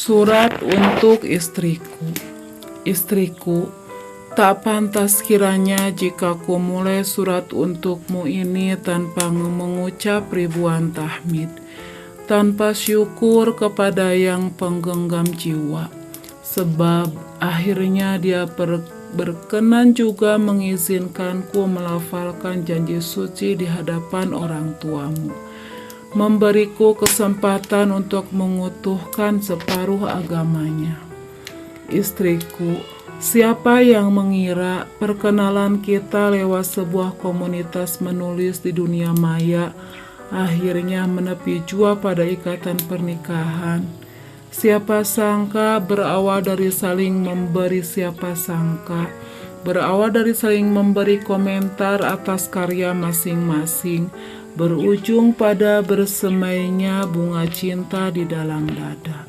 Surat untuk istriku. Istriku, tak pantas kiranya jika ku mulai surat untukmu ini tanpa mengucap ribuan tahmid, tanpa syukur kepada yang penggenggam jiwa. Sebab akhirnya dia berkenan juga mengizinkanku melafalkan janji suci di hadapan orang tuamu, memberiku kesempatan untuk mengutuhkan separuh agamanya. Istriku, siapa yang mengira perkenalan kita lewat sebuah komunitas menulis di dunia maya akhirnya menepi jua pada ikatan pernikahan? Siapa sangka berawal dari saling memberi berawal dari saling memberi komentar atas karya masing-masing, berujung pada bersemainya bunga cinta di dalam dada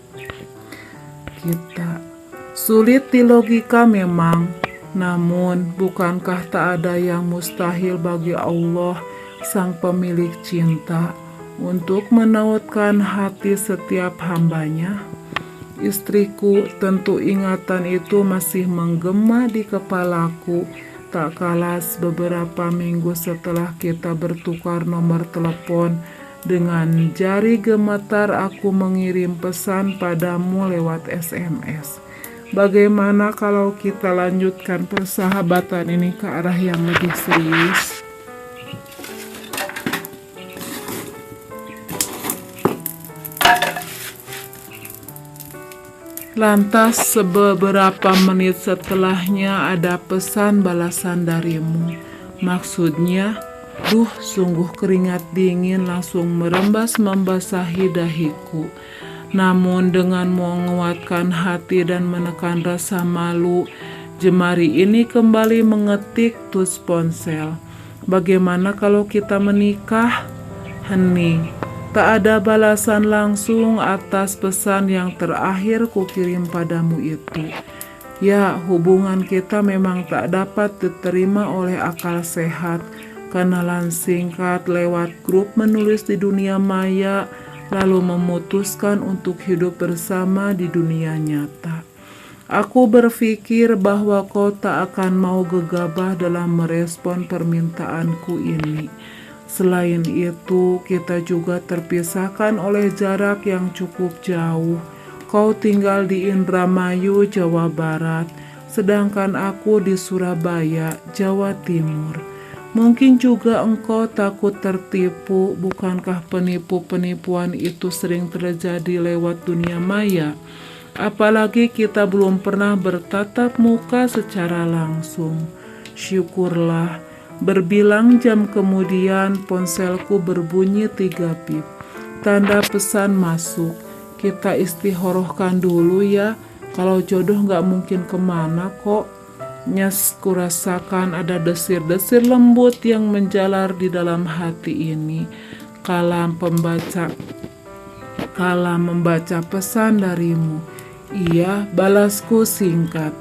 kita. Sulit di logika memang, namun bukankah tak ada yang mustahil bagi Allah, sang pemilik cinta, untuk menautkan hati setiap hambanya? Istriku, tentu ingatan itu masih menggema di kepalaku tak kalah beberapa minggu setelah kita bertukar nomor telepon. Dengan jari gemetar aku mengirim pesan padamu lewat SMS. Bagaimana kalau kita lanjutkan persahabatan ini ke arah yang lebih serius? Lantas beberapa menit setelahnya ada pesan balasan darimu. Maksudnya, sungguh keringat dingin langsung merembas membasahi dahiku. Namun dengan menguatkan hati dan menekan rasa malu, jemari ini kembali mengetik tus ponsel. Bagaimana kalau kita menikah? Hening. Tak ada balasan langsung atas pesan yang terakhir kukirim padamu itu. Ya, hubungan kita memang tak dapat diterima oleh akal sehat. Kenalan singkat lewat grup menulis di dunia maya, lalu memutuskan untuk hidup bersama di dunia nyata. Aku berpikir bahwa kau tak akan mau gegabah dalam merespon permintaanku ini. Selain itu, kita juga terpisahkan oleh jarak yang cukup jauh. Kau tinggal di Indramayu, Jawa Barat, sedangkan aku di Surabaya, Jawa Timur. Mungkin juga engkau takut tertipu, bukankah penipu-penipuan itu sering terjadi lewat dunia maya? Apalagi kita belum pernah bertatap muka secara langsung. Syukurlah. Berbilang jam kemudian ponselku berbunyi 3 bip. Tanda pesan masuk. Kita istikharahkan dulu ya. Kalau jodoh gak mungkin kemana kok. Nyes kurasakan ada desir-desir lembut yang menjalar di dalam hati ini. Kala membaca pesan darimu. Iya, balasku singkat.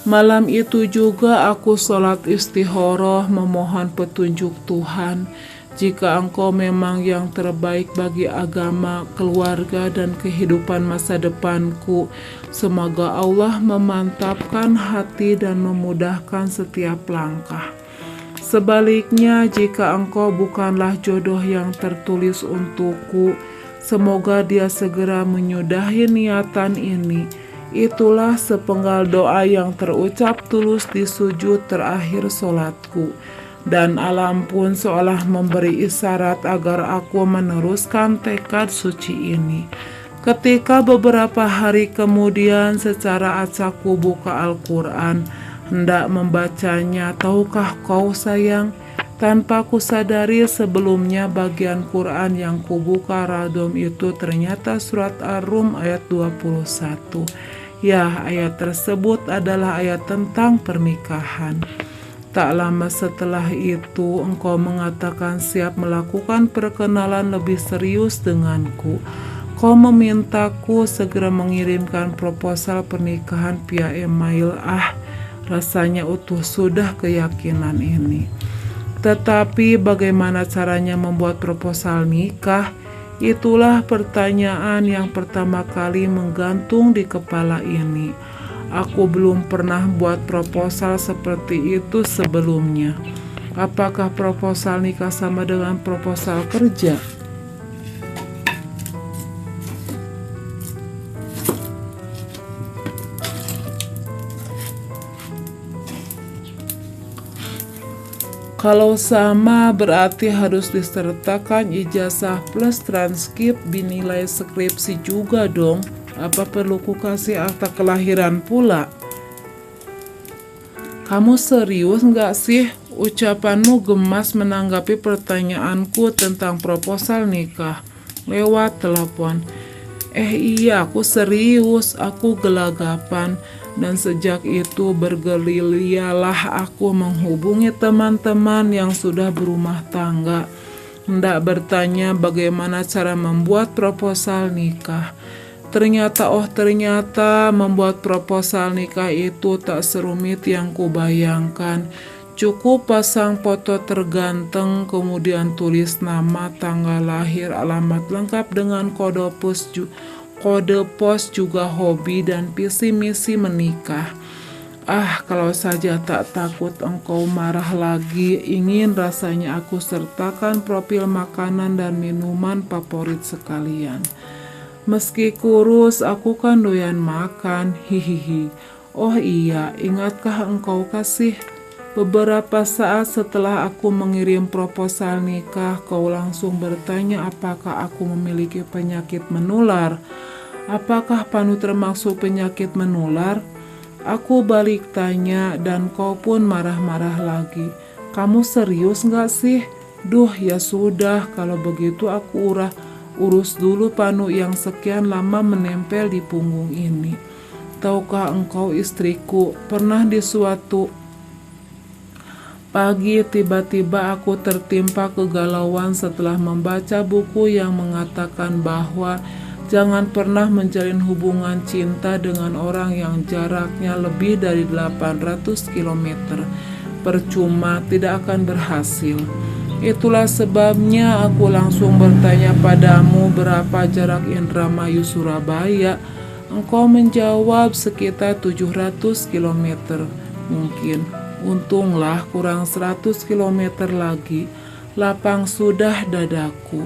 Malam itu juga aku sholat istikharah memohon petunjuk Tuhan. Jika engkau memang yang terbaik bagi agama, keluarga, dan kehidupan masa depanku, semoga Allah memantapkan hati dan memudahkan setiap langkah. Sebaliknya, jika engkau bukanlah jodoh yang tertulis untukku, semoga dia segera menyudahi niatan ini. Itulah sepenggal doa yang terucap tulus di sujud terakhir sholatku. Dan alam pun seolah memberi isyarat agar aku meneruskan tekad suci ini. Ketika beberapa hari kemudian secara acak ku buka Al-Quran, hendak membacanya, tahukah kau sayang, tanpa kusadari sebelumnya bagian Quran yang kubuka radom itu ternyata surat Ar-Rum ayat 21. Ya, ayat tersebut adalah ayat tentang pernikahan. Tak lama setelah itu, engkau mengatakan siap melakukan perkenalan lebih serius denganku. Kau memintaku segera mengirimkan proposal pernikahan via email. Rasanya utuh sudah keyakinan ini. Tetapi bagaimana caranya membuat proposal nikah? Itulah pertanyaan yang pertama kali menggantung di kepala ini. Aku belum pernah buat proposal seperti itu sebelumnya. Apakah proposal nikah sama dengan proposal kerja? Kalau sama berarti harus disertakan ijazah plus transkrip dinilai skripsi juga dong. Apa perlu ku kasih akta kelahiran pula? Kamu serius nggak sih? Ucapanmu gemas menanggapi pertanyaanku tentang proposal nikah lewat telepon. Iya, aku serius, aku gelagapan. Dan sejak itu bergelilialah aku menghubungi teman-teman yang sudah berumah tangga, hendak bertanya bagaimana cara membuat proposal nikah. Ternyata membuat proposal nikah itu tak serumit yang kubayangkan. Cukup pasang foto terganteng, kemudian tulis nama, tanggal lahir, alamat lengkap dengan kode pos juga hobi dan visi misi menikah. Kalau saja tak takut engkau marah lagi, ingin rasanya aku sertakan profil makanan dan minuman favorit sekalian. Meski kurus, aku kan doyan makan, hihihi. Oh iya, ingatkah engkau kasih? Beberapa saat setelah aku mengirim proposal nikah, kau langsung bertanya apakah aku memiliki penyakit menular. Apakah Panu termasuk penyakit menular? Aku balik tanya dan kau pun marah-marah lagi. Kamu serius gak sih? Duh, ya sudah, kalau begitu aku urus dulu Panu yang sekian lama menempel di punggung ini. Tahukah engkau istriku, pernah di suatu pagi tiba-tiba aku tertimpa kegalauan setelah membaca buku yang mengatakan bahwa jangan pernah menjalin hubungan cinta dengan orang yang jaraknya lebih dari 800 km. Percuma, tidak akan berhasil. Itulah sebabnya aku langsung bertanya padamu berapa jarak Indramayu Surabaya. Engkau menjawab sekitar 700 km. Mungkin, untunglah kurang 100 km lagi. Lapang sudah dadaku.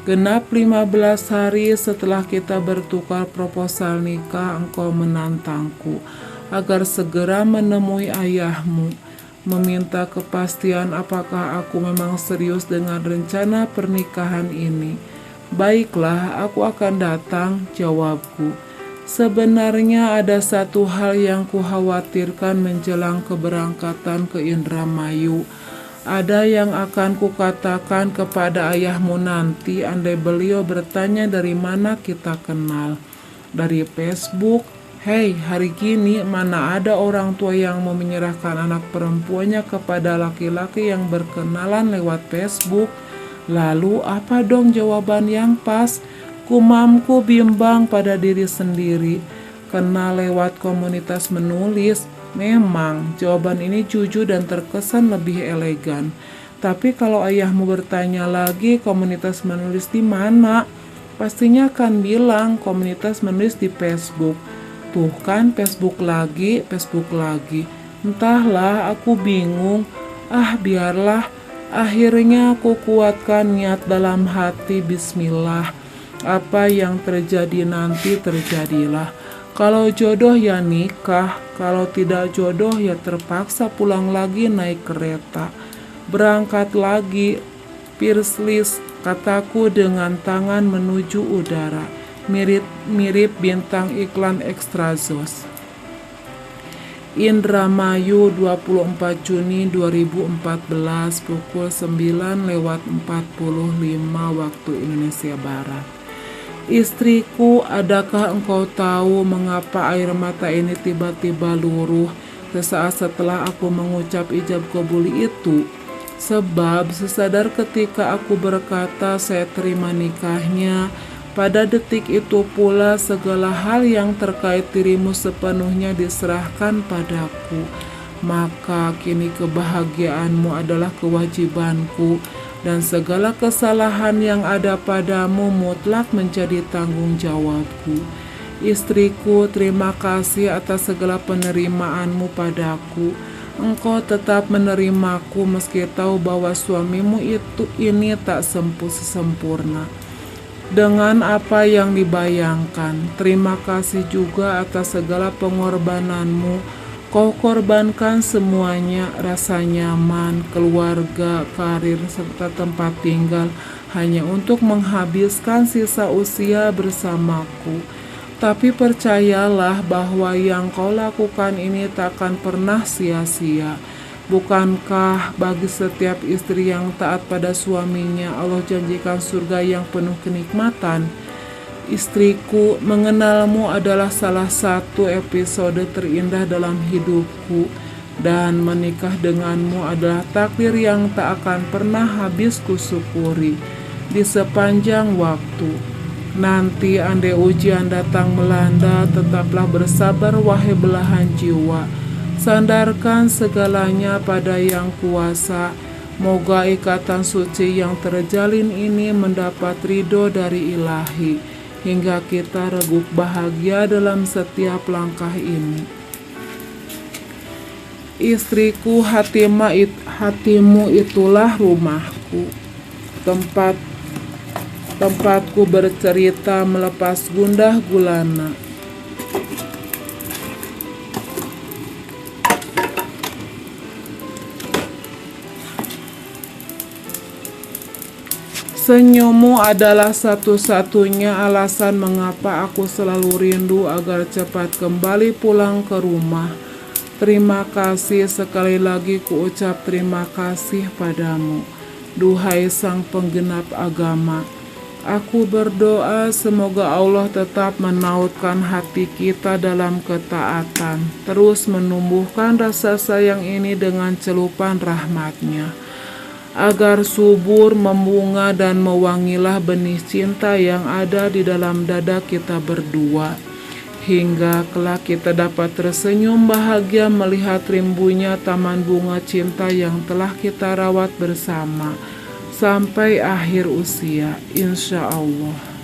Genap 15 hari setelah kita bertukar proposal nikah, engkau menantangku agar segera menemui ayahmu, meminta kepastian apakah aku memang serius dengan rencana pernikahan ini. Baiklah, aku akan datang, jawabku. Sebenarnya ada satu hal yang kukhawatirkan menjelang keberangkatan ke Indramayu. Ada yang akan kukatakan kepada ayahmu nanti andai beliau bertanya dari mana kita kenal. Dari Facebook. Hei, hari gini mana ada orang tua yang mau menyerahkan anak perempuannya kepada laki-laki yang berkenalan lewat Facebook. Lalu apa dong jawaban yang pas? Gumamku bimbang pada diri sendiri. Kenal lewat komunitas menulis. Memang, jawaban ini jujur dan terkesan lebih elegan. Tapi kalau ayahmu bertanya lagi komunitas menulis di mana, pastinya akan bilang komunitas menulis di Facebook. Tuh kan, Facebook lagi. Entahlah, aku bingung. Biarlah. Akhirnya aku kuatkan niat dalam hati, bismillah. Apa yang terjadi nanti terjadilah. Kalau jodoh ya nikah, kalau tidak jodoh ya terpaksa pulang lagi naik kereta. Berangkat lagi, Pirslis, kataku dengan tangan menuju udara. Mirip bintang iklan Extrazos. Indramayu 24 Juni 2014 pukul 9:45 waktu Indonesia Barat. Istriku, adakah engkau tahu mengapa air mata ini tiba-tiba luruh sesaat setelah aku mengucap ijab qabul itu? Sebab sesadar ketika aku berkata saya terima nikahnya, pada detik itu pula segala hal yang terkait dirimu sepenuhnya diserahkan padaku. Maka kini kebahagiaanmu adalah kewajibanku. dan segala kesalahan yang ada padamu mutlak menjadi tanggung jawabku. Istriku, terima kasih atas segala penerimaanmu padaku. Engkau tetap menerimaku meski tahu bahwa suamimu ini tak sempurna dengan apa yang dibayangkan. Terima kasih juga atas segala pengorbananmu. Kau korbankan semuanya, rasa nyaman, keluarga, karir, serta tempat tinggal hanya untuk menghabiskan sisa usia bersamaku. Tapi percayalah bahwa yang kau lakukan ini takkan pernah sia-sia. Bukankah bagi setiap istri yang taat pada suaminya, Allah janjikan surga yang penuh kenikmatan? Istriku, mengenalmu adalah salah satu episode terindah dalam hidupku, dan menikah denganmu adalah takdir yang tak akan pernah habis kusyukuri di sepanjang waktu. Nanti andai ujian datang melanda, tetaplah bersabar wahai belahan jiwa. Sandarkan segalanya pada Yang Kuasa. Moga ikatan suci yang terjalin ini mendapat ridho dari Ilahi, hingga kita reguk bahagia dalam setiap langkah ini. Istriku, hatimu itulah rumahku, tempatku bercerita melepas gundah gulana. Senyummu adalah satu-satunya alasan mengapa aku selalu rindu agar cepat kembali pulang ke rumah. Terima kasih, sekali lagi kuucap terima kasih padamu, duhai Sang Penggenap agama. Aku berdoa semoga Allah tetap menautkan hati kita dalam ketaatan, terus menumbuhkan rasa sayang ini dengan celupan rahmat-Nya, agar subur, membunga, dan mewangilah benih cinta yang ada di dalam dada kita berdua, hingga kelak kita dapat tersenyum bahagia melihat rimbunya taman bunga cinta yang telah kita rawat bersama sampai akhir usia, insya Allah.